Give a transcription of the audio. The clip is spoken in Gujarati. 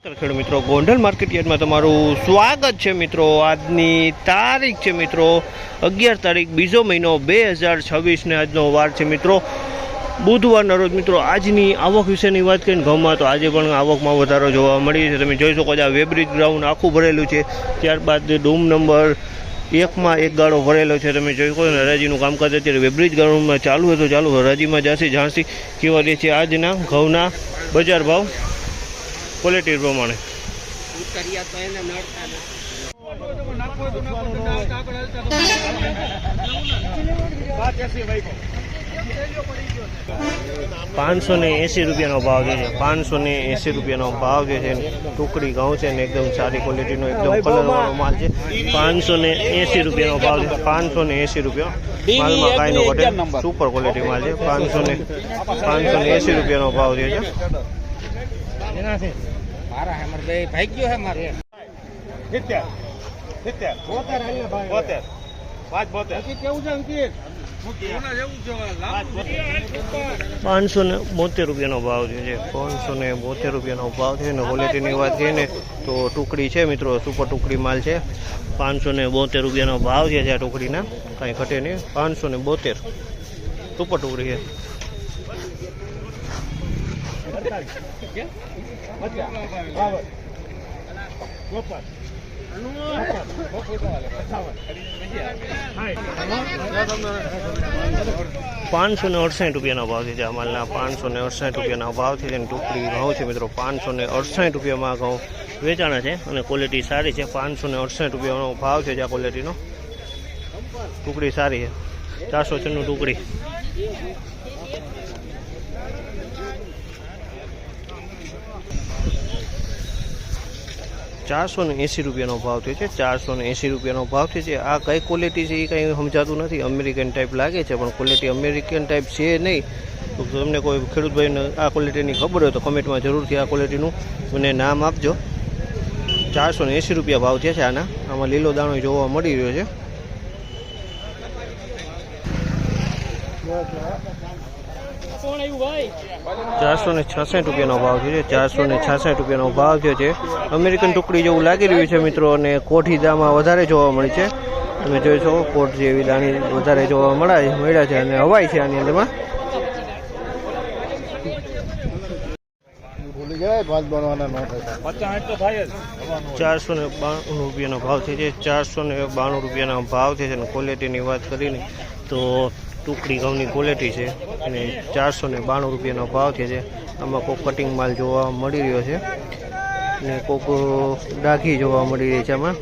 ખેડૂત મિત્રો ગોંડલ માર્કેટ યાર્ડમાં તમારું સ્વાગત છે મિત્રો। આજની તારીખ છે મિત્રો 11 તારીખ બીજો મહિનો 2026 ને આજનો વાર છે મિત્રો બુધવારના રોજ મિત્રો। આજની આવક વિશેની વાત કરીને ઘઉંમાં તો આજે પણ આવકમાં વધારો જોવા મળી છે। તમે જોઈ શકો છો આ વેબ્રિજ ગ્રાઉન્ડ આખું ભરેલું છે। ત્યારબાદ ડૂમ નંબર 1માં એક ગાળો ભરેલો છે। તમે જોઈ શકો છો હરાજીનું કામકાજ અત્યારે વેબ્રિજ ગ્રાઉન્ડમાં ચાલુ હતું। ચાલુ હરાજીમાં જશે ઝાંસી કેવા રહે છે આજના ઘઉંના બજાર ભાવ क्वालिटी प्रमाण ₹580 भाव है। 580 रुपया भाव है। टुकड़ी घઉં છે ને એકદમ સારી ક્વોલિટીનો એકદમ કલરવાળો માલ છે। 580 રૂપિયાનો ભાવ છે। 580 રૂપિયા માલમાં કાંઈ નો ઘટે, સુપર ક્વોલિટી માલ છે। 580 રૂપિયાનો ભાવ છે। मारा है मर भाई भाई क्यों है मारे कितना कितना 72 केवू છે અંકિત 572 રૂપિયાનો ભાવ છે। 572 રૂપિયાનો ભાવ છે ને ક્વોલિટીની વાત કરીએ ને તો ટુકડી છે મિત્રો, સુપર ટુકડી માલ છે। 572 રૂપિયાનો ભાવ છે આ ટુકડીના, કાંઈ ઘટે નહીં। 572 સુપર ટુકડી છે। 568 રૂપિયાનો ભાવ છે આ માલના। 568 રૂપિયાનો ભાવ છે અને ટુકડી ઘઉં છે મિત્રો। 568 રૂપિયામાં ઘઉં વેચાણા છે અને ક્વોલિટી સારી છે। 568 રૂપિયાનો ભાવ છે આ ક્વોલિટીનો, ટુકડી સારી છે। 496 ટુકડી। ₹480 રૂપિયાનો ભાવ થયો છે। 480 રૂપિયાનો ભાવ થયો છે। આ કઈ ક્વોલિટી છે એ કંઈ સમજાતું નથી। અમેરિકન ટાઈપ લાગે છે પણ ક્વોલિટી અમેરિકન ટાઈપ છે નહીં। તો તમને કોઈ ખેડૂત ભાઈને આ ક્વોલિટીની ખબર હોય તો કમેન્ટમાં જરૂરથી આ ક્વોલિટીનું મને નામ આપજો। 480 રૂપિયા ભાવ છે આના। આમાં લીલો દાણો જોવા મળી રહ્યો છે। ₹466 રૂપિયાનો ભાવ છે। 466 રૂપિયાનો ભાવ થયો છે। અમેરિકન ટુકડી જેવું લાગી રહ્યું છે મિત્રો અને કોઠી દામાં વધારે જોવા મળી છે। તમે જોઈ શકો કોટ જેવી દાણી વધારે જોવા મળ્યા છે અને હવાઈ છે આની અંદરમાં। 492 રૂપિયાનો ભાવ છે। 492 રૂપિયાના ભાવ છે અને ક્વોલિટીની વાત કરીને તો ટુકડી ઘઉંની ક્વોલિટી છે અને 492 રૂપિયાનો ભાવ છે। આમાં કોઈક કટિંગ માલ જોવા મળી રહ્યો છે અને કોઈક ડાઘી જોવા મળી રહી છે આમાં।